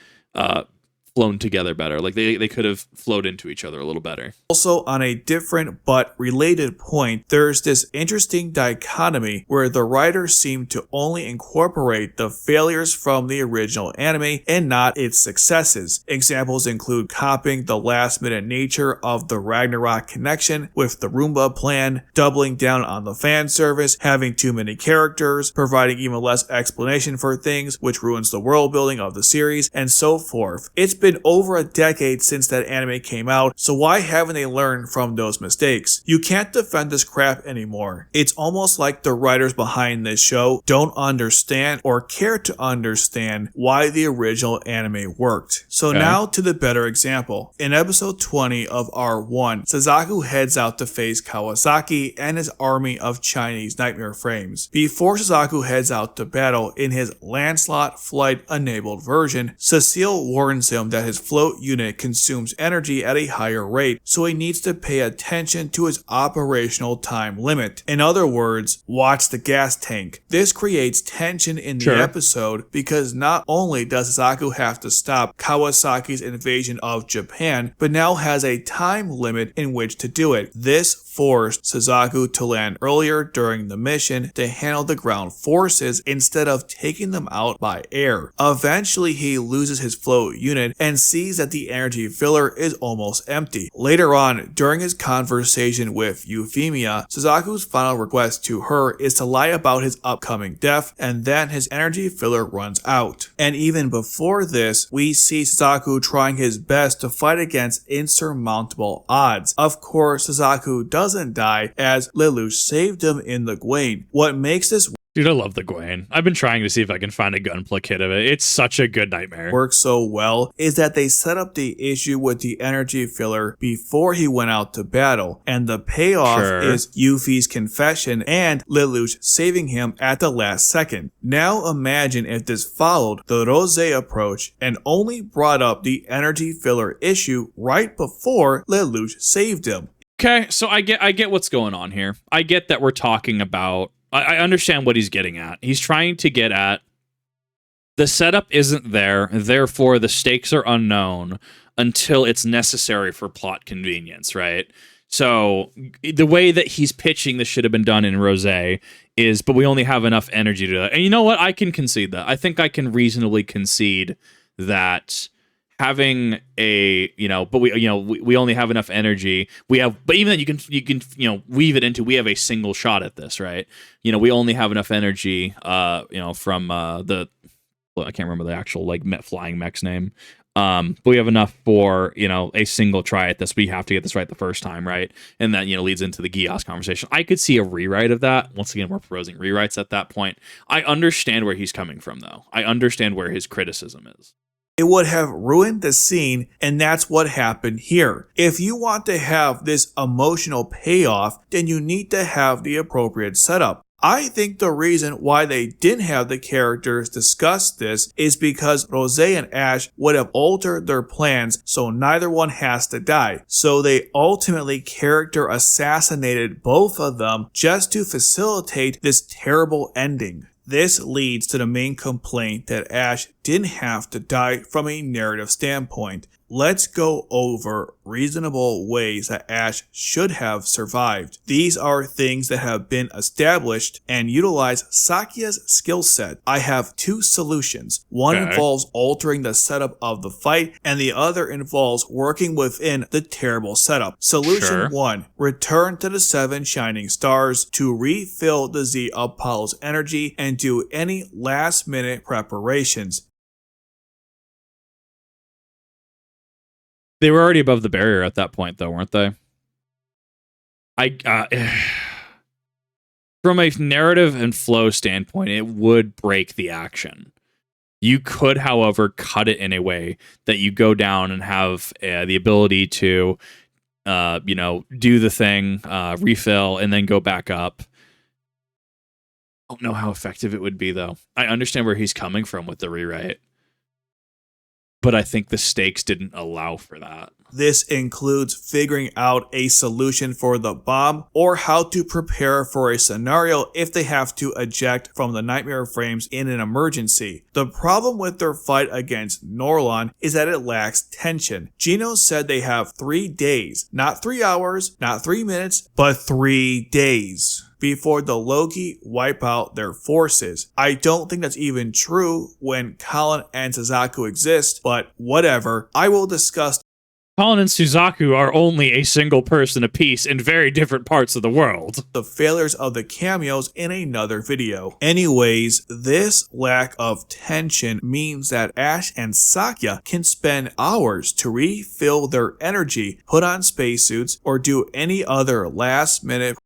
flown together better. Like, they could have flowed into each other a little better. Also, on a different but related point, there's this interesting dichotomy where the writers seem to only incorporate the failures from the original anime and not its successes. Examples include copying the last-minute nature of the Ragnarok connection with the Roomba plan, doubling down on the fan service, having too many characters, providing even less explanation for things, which ruins the world building of the series, and so forth. It's been over a decade since that anime came out, so why haven't they learned from those mistakes? You can't defend this crap anymore. It's almost like the writers behind this show don't understand or care to understand why the original anime worked. So now to the better example. In episode 20 of R1, Suzaku heads out to face Kawasaki and his army of Chinese nightmare frames. Before Suzaku heads out to battle in his Lancelot flight enabled version, Cecile warns him him that his float unit consumes energy at a higher rate, so he needs to pay attention to his operational time limit. In other words, watch the gas tank. This creates tension in the episode because not only does Suzaku have to stop Kawasaki's invasion of Japan, but now has a time limit in which to do it. This forced Suzaku to land earlier during the mission to handle the ground forces instead of taking them out by air. Eventually, he loses his float unit and sees that the energy filler is almost empty. Later on, during his conversation with Euphemia, Suzaku's final request to her is to lie about his upcoming death, and then his energy filler runs out. And even before this, we see Suzaku trying his best to fight against insurmountable odds. Of course, Suzaku doesn't die as Lelouch saved him in the Gwain. What makes this Dude, I love the Gwain. I've been trying to see if I can find a gunpla kit of it. It's such a good nightmare. Works so well is that they set up the issue with the energy filler before he went out to battle, and the payoff is Yuffie's confession and Lelouch saving him at the last second. Now imagine if this followed the Rose approach and only brought up the energy filler issue right before Lelouch saved him. Okay, so I get what's going on here. I get that we're talking about I understand what he's getting at. He's trying to get at the setup isn't there, therefore the stakes are unknown until it's necessary for plot convenience, right? So the way that he's pitching this should have been done in Rose is, but we only have enough energy to do that. And you know what? I can concede that. I think I can reasonably concede that having a, but we only have enough energy. But even then you can weave it into, we have a single shot at this, right? We only have enough energy, from I can't remember the actual flying mech's name. But we have enough for, a single try at this. We have to get this right the first time, right? And that, leads into the Geass conversation. I could see a rewrite of that. Once again, we're proposing rewrites at that point. I understand where he's coming from, though. I understand where his criticism is. It would have ruined the scene, and that's what happened here. If you want to have this emotional payoff, then you need to have the appropriate setup. I think the reason why they didn't have the characters discuss this is because Rose and Ash would have altered their plans so neither one has to die. So they ultimately character assassinated both of them just to facilitate this terrible ending. This leads to the main complaint that Ash didn't have to die from a narrative standpoint. Let's go over reasonable ways that Ash should have survived. These are things that have been established and utilize Sakuya's skill set. I have two solutions. One involves altering the setup of the fight, and the other involves working within the terrible setup. Solution 1. Return to the 7 shining stars to refill the Z Apollo's energy and do any last minute preparations. They were already above the barrier at that point, though, weren't they? From a narrative and flow standpoint, it would break the action. You could, however, cut it in a way that you go down and have the ability to, do the thing, refill, and then go back up. I don't know how effective it would be, though. I understand where he's coming from with the rewrite, but I think the stakes didn't allow for that. This includes figuring out a solution for the bomb or how to prepare for a scenario if they have to eject from the nightmare frames in an emergency. The problem with their fight against Norlon is that it lacks tension. Gino said they have 3 days, not 3 hours, not 3 minutes, but 3 days before the Loki wipe out their forces. I don't think that's even true when Colin and Suzaku exist, but whatever. I will discuss. Colin and Suzaku are only a single person apiece in very different parts of the world. The failures of the cameos in another video. Anyways, this lack of tension means that Ash and Sakya can spend hours to refill their energy, put on spacesuits, or do any other last minute.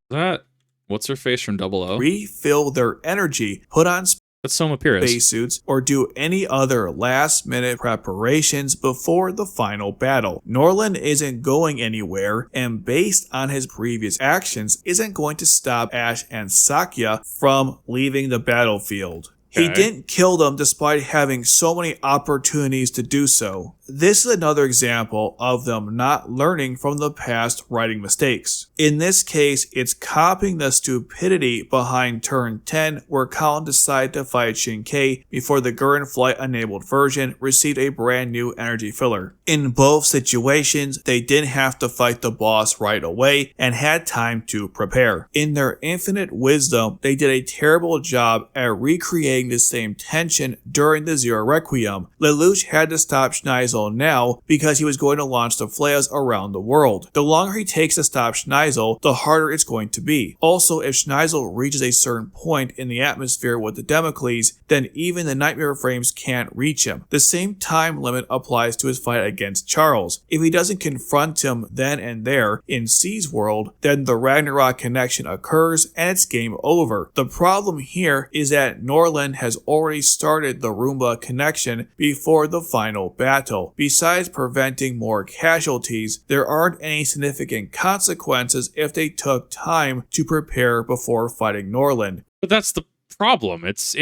What's her face from Double O? Refill their energy, put on That's Soma Pyrrhus. spacesuits, or do any other last-minute preparations before the final battle. Norlon isn't going anywhere, and based on his previous actions, isn't going to stop Ash and Sakya from leaving the battlefield. He didn't kill them despite having so many opportunities to do so. This is another example of them not learning from the past writing mistakes. In this case, it's copying the stupidity behind turn 10 where Colin decided to fight Shinkai before the Gurren Flight enabled version received a brand new energy filler. In both situations, they didn't have to fight the boss right away and had time to prepare. In their infinite wisdom, they did a terrible job at recreating the same tension during the Zero Requiem. Lelouch had to stop Schneisel now because he was going to launch the flares around the world. The longer he takes to stop Schneisel, the harder it's going to be. Also, if Schneisel reaches a certain point in the atmosphere with the Damocles, then even the Nightmare Frames can't reach him. The same time limit applies to his fight against Charles. If he doesn't confront him then and there in C's world, then the Ragnarok connection occurs and it's game over. The problem here is that Norland has already started the Roomba connection before the final battle. Besides preventing more casualties, there aren't any significant consequences if they took time to prepare before fighting Norland. But that's the problem. It's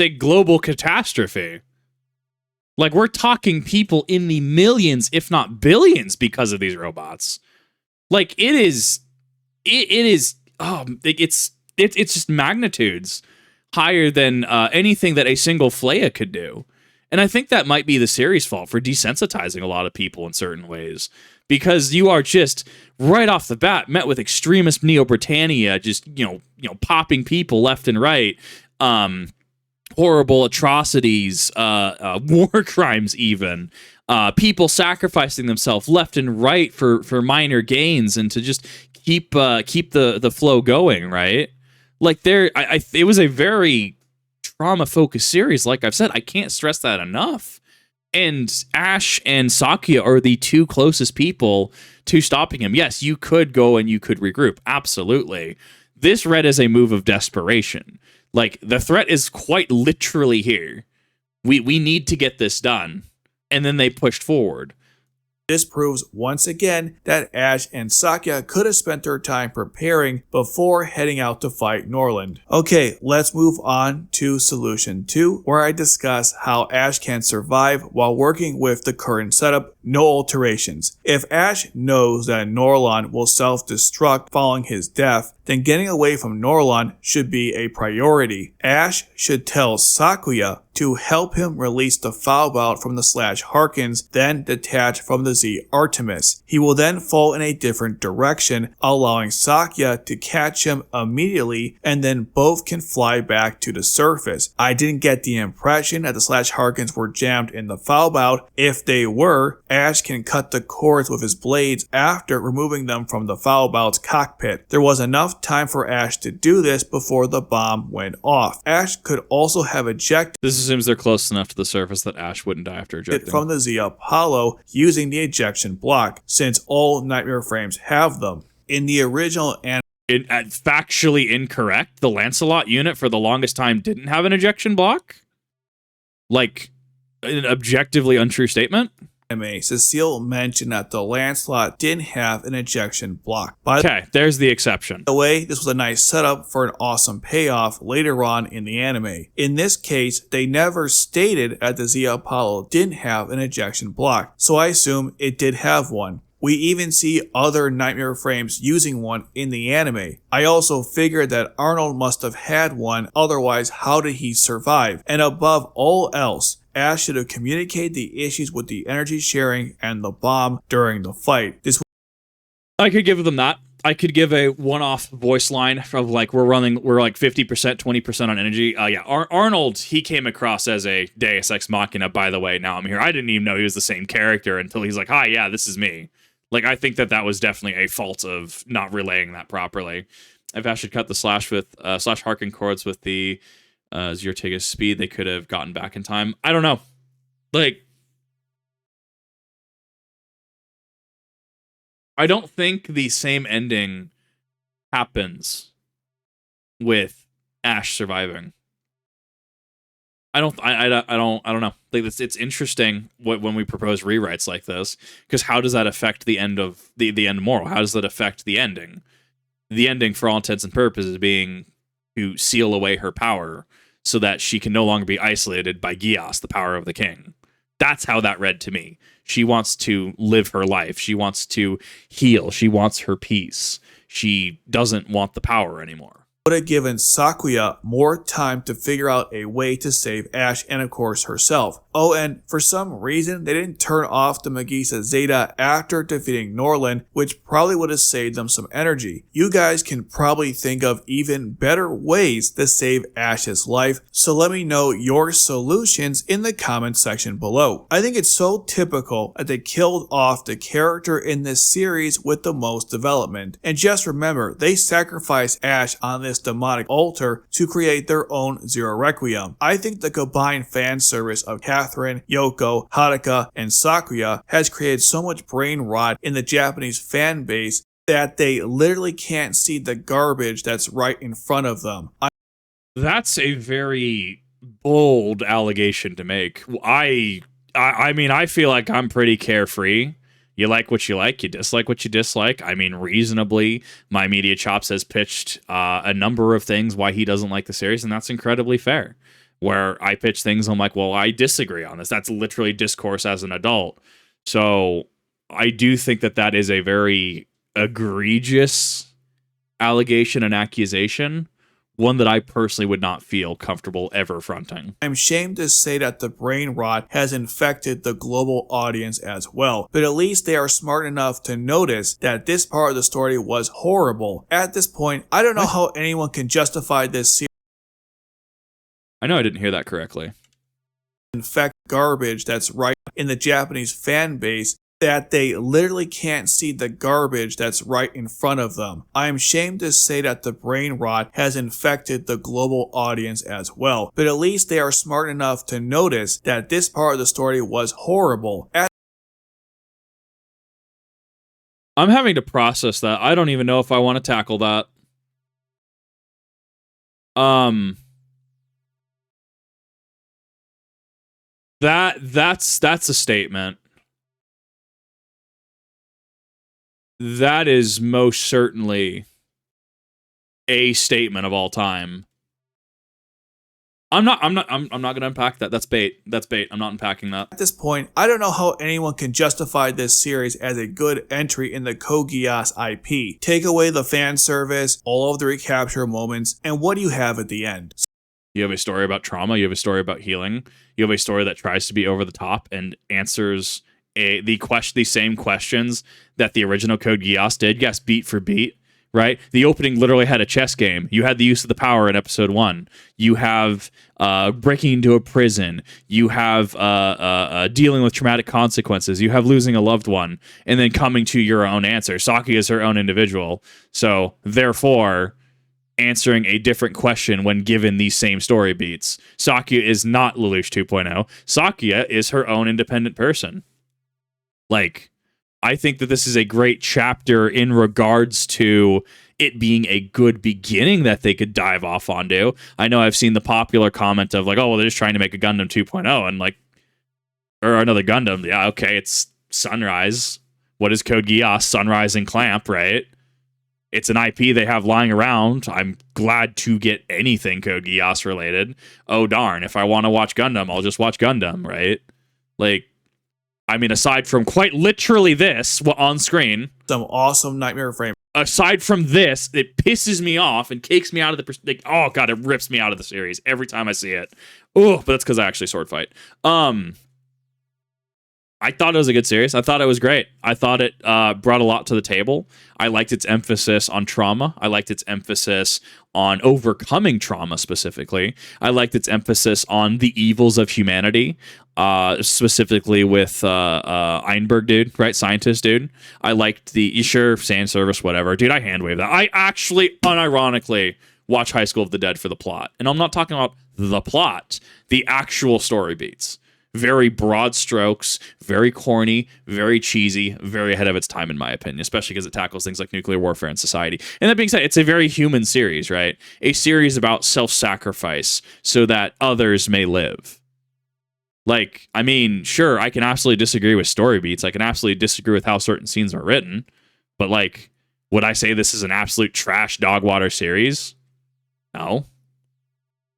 a global catastrophe. Like, we're talking people in the millions, if not billions, because of these robots. Like, it's just magnitudes higher than anything that a single Flea could do. And I think that might be the series' fault for desensitizing a lot of people in certain ways, because you are just right off the bat met with extremist Neo-Britannia, just popping people left and right, horrible atrocities, war crimes, even people sacrificing themselves left and right for minor gains and to just keep the flow going, right? Like it was a very trauma-focused series. Like I've said, I can't stress that enough. And Ash and Sakuya are the two closest people to stopping him. Yes, you could go and you could regroup. Absolutely. This read as a move of desperation. Like, the threat is quite literally here. We need to get this done. And then they pushed forward. This proves once again that Ash and Sakuya could have spent their time preparing before heading out to fight Norland. Okay, let's move on to Solution 2, where I discuss how Ash can survive while working with the current setup, no alterations. If Ash knows that Norland will self-destruct following his death, then getting away from Norland should be a priority. Ash should tell Sakuya to help him release the Foulbout from the Harkins, then detach from the Z Artemis. He will then fall in a different direction, allowing Sakuya to catch him immediately, and then both can fly back to the surface. I didn't get the impression that the Harkins were jammed in the Foulbout. If they were, Ash can cut the cords with his blades after removing them from the Foulbout's cockpit. There was enough time for Ash to do this before the bomb went off. Ash could also have ejected. This assumes they're close enough to the surface that Ash wouldn't die after ejecting from the Z Apollo using the ejection block, since all Nightmare Frames have them. In the original factually incorrect, the Lancelot unit for the longest time didn't have an ejection block? Like, an objectively untrue statement? Cecile mentioned that the Lancelot didn't have an ejection block. Okay, there's the exception. By the way, this was a nice setup for an awesome payoff later on in the anime. In this case, they never stated that the Z Apollo didn't have an ejection block, so I assume it did have one. We even see other Nightmare Frames using one in the anime. I also figured that Arnold must have had one, otherwise how did he survive? And above all else, Ash should have communicated the issues with the energy sharing and the bomb during the fight. I could give them that. I could give a one-off voice line of like, we're like 50%, 20% on energy. Arnold, he came across as a Deus Ex Machina, by the way. Now I'm here. I didn't even know he was the same character until he's like, hi, yeah, this is me. Like, I think that was definitely a fault of not relaying that properly. If Ash had cut the slash Harkin cords with the Zero speed, they could have gotten back in time. I don't know. Like, I don't think the same ending happens with Ash surviving. I don't know. Like, it's interesting when we propose rewrites like this, because how does that affect the end of the end moral? How does that affect the ending? The ending, for all intents and purposes, being to seal away her power. so that she can no longer be isolated by Geass, the power of the king. That's how that read to me. She wants to live her life. She wants to heal. She wants her peace. She doesn't want the power anymore. Would have given Sakuya more time to figure out a way to save Ash and of course herself. Oh, and for some reason, they didn't turn off the Magisa Zeta after defeating Norland, which probably would have saved them some energy. You guys can probably think of even better ways to save Ash's life, so let me know your solutions in the comment section below. I think it's so typical that they killed off the character in this series with the most development. And just remember, they sacrificed Ash on this demonic altar to create their own Zero Requiem. I think the combined fan service of Catherine, Yoko, Haruka, and Sakuya has created so much brain rot in the Japanese fan base that they literally can't see the garbage that's right in front of them. That's a very bold allegation to make. I mean, I feel like I'm pretty carefree. You like what you like, you dislike what you dislike. I mean, reasonably, MyMediaChops has pitched a number of things why he doesn't like the series, and that's incredibly fair. Where I pitch things, I'm like, well, I disagree on this. That's literally discourse as an adult. So I do think that that is a very egregious allegation and accusation. One that I personally would not feel comfortable ever fronting. I'm ashamed to say that the brain rot has infected the global audience as well, but at least they are smart enough to notice that this part of the story was horrible. At this point, I don't know how anyone can justify this series. I know I didn't hear that correctly. Infect garbage that's right in the Japanese fan base that they literally can't see the garbage that's right in front of them. I am ashamed to say that the brain rot has infected the global audience as well, but at least they are smart enough to notice that this part of the story was horrible. I'm having to process that. I don't even know if I want to tackle that. That's a statement. That is most certainly a statement of all time. I'm not going to unpack that. That's bait. That's bait. I'm not unpacking that. At this point, I don't know how anyone can justify this series as a good entry in the Code Geass IP. Take away the fan service, all of the recapture moments, and what do you have at the end? You have a story about trauma. You have a story about healing. You have a story that tries to be over the top and answers the same questions that the original Code Geass did. Yes, beat for beat, right? The opening literally had a chess game. You had the use of the power in episode 1. You have breaking into a prison. You have dealing with traumatic consequences. You have losing a loved one, and then coming to your own answer. Saki is her own individual, so therefore answering a different question when given these same story beats. Sakuya is not Lelouch 2.0. Sakuya is her own independent person. Like, I think that this is a great chapter in regards to it being a good beginning that they could dive off onto. I know I've seen the popular comment of like, oh, well, they're just trying to make a Gundam 2.0 and like, or another Gundam. Yeah, okay, it's Sunrise. What is Code Geass? Sunrise and Clamp, right? It's an IP they have lying around. I'm glad to get anything Code Geass related. Oh, darn. If I want to watch Gundam, I'll just watch Gundam, right? Like, I mean, aside from quite literally this on screen. Some awesome nightmare frame. Aside from this, it pisses me off and takes me out of the... Like, oh, God, it rips me out of the series every time I see it. Oh, but that's because I actually sword fight. I thought it was a good series. I thought it was great. I thought it brought a lot to the table. I liked its emphasis on trauma. I liked its emphasis on overcoming trauma specifically. I liked its emphasis on the evils of humanity, specifically with Einberg dude, right? Scientist dude. I liked the, sure, fan service, whatever. Dude, I hand wave that. I actually, unironically, watch High School of the Dead for the plot. And I'm not talking about the plot, the actual story beats. Very broad strokes, very corny, very cheesy, very ahead of its time, in my opinion, especially because it tackles things like nuclear warfare and society. And that being said, it's a very human series, right? A series about self-sacrifice so that others may live. Like, I mean, sure, I can absolutely disagree with story beats. I can absolutely disagree with how certain scenes are written. But, like, would I say this is an absolute trash dog water series? No.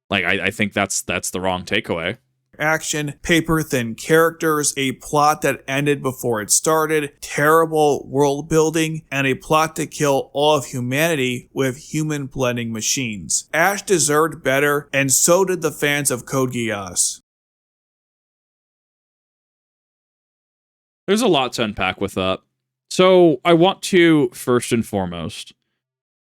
Like, I think that's the wrong takeaway. Action, paper-thin characters, a plot that ended before it started, terrible world building, and a plot to kill all of humanity with human blending machines. Ash deserved better, and so did the fans of Code Geass. There's a lot to unpack with that. So I want to, first and foremost,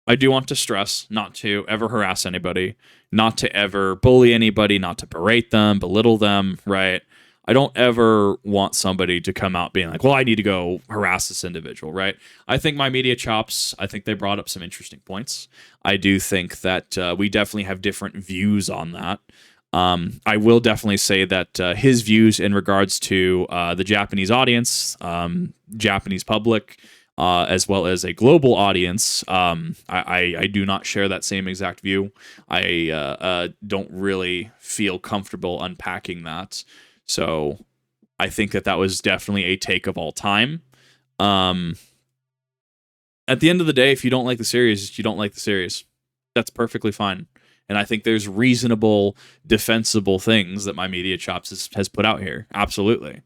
I do want to stress not to ever harass anybody, not to ever bully anybody, not to berate them, belittle them, right? I don't ever want somebody to come out being like, well, I need to go harass this individual, right? I think MyMediaChops, I think they brought up some interesting points. I do think that we definitely have different views on that. I will definitely say that his views in regards to the Japanese audience, Japanese public, as well as a global audience, I do not share that same exact view. I don't really feel comfortable unpacking that. So I think that was definitely a take of all time. At the end of the day, if you don't like the series, you don't like the series. That's perfectly fine. And I think there's reasonable, defensible things that MyMediaChops has put out here. Absolutely.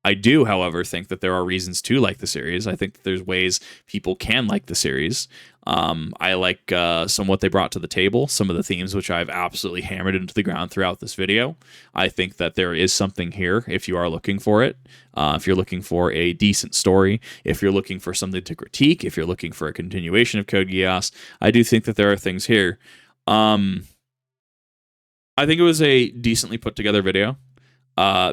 I do, however, think that there are reasons to like the series. I think that there's ways people can like the series. I like some what they brought to the table, some of the themes which I've absolutely hammered into the ground throughout this video. I think that there is something here if you are looking for it. If you're looking for a decent story, if you're looking for something to critique, if you're looking for a continuation of Code Geass, I do think that there are things here. I think it was a decently put together video.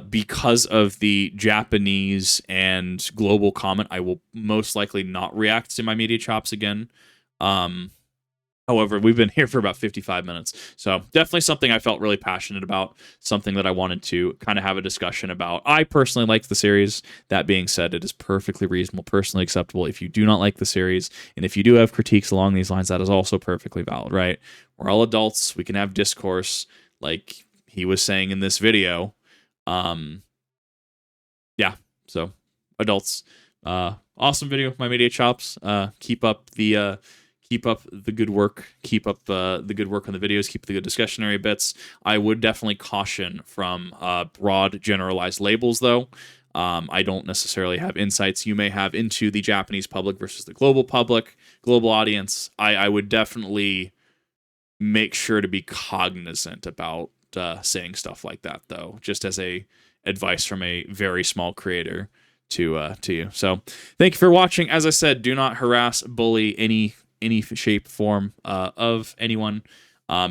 Because of the Japanese and global comment, I will most likely not react to MyMediaChops again. However, we've been here for about 55 minutes, so definitely something I felt really passionate about, something that I wanted to kind of have a discussion about. I personally like the series. That being said, it is perfectly reasonable, personally acceptable if you do not like the series, and if you do have critiques along these lines, that is also perfectly valid, right? We're all adults. We can have discourse, like he was saying in this video. Yeah, so adults, awesome video, MyMediaChops. Keep up the good work. Keep up the good work on the videos. Keep the good discussionary bits. I would definitely caution from broad generalized labels, though. I don't necessarily have insights you may have into the Japanese public versus the global public, global audience. I would definitely make sure to be cognizant about saying stuff like that, though, just as a advice from a very small creator to you. So thank you for watching. As I said, do not harass, bully any shape, form of anyone.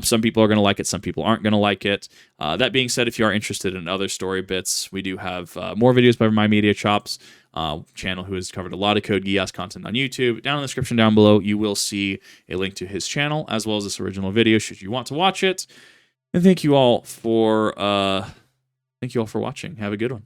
Some people are going to like it, some people aren't going to like it. That being said, if you are interested in other story bits, we do have more videos by MyMediaChops channel, who has covered a lot of Code Geass content on YouTube. Down in the description down below, you will see a link to his channel as well as this original video should you want to watch it. And thank you all for watching. Have a good one.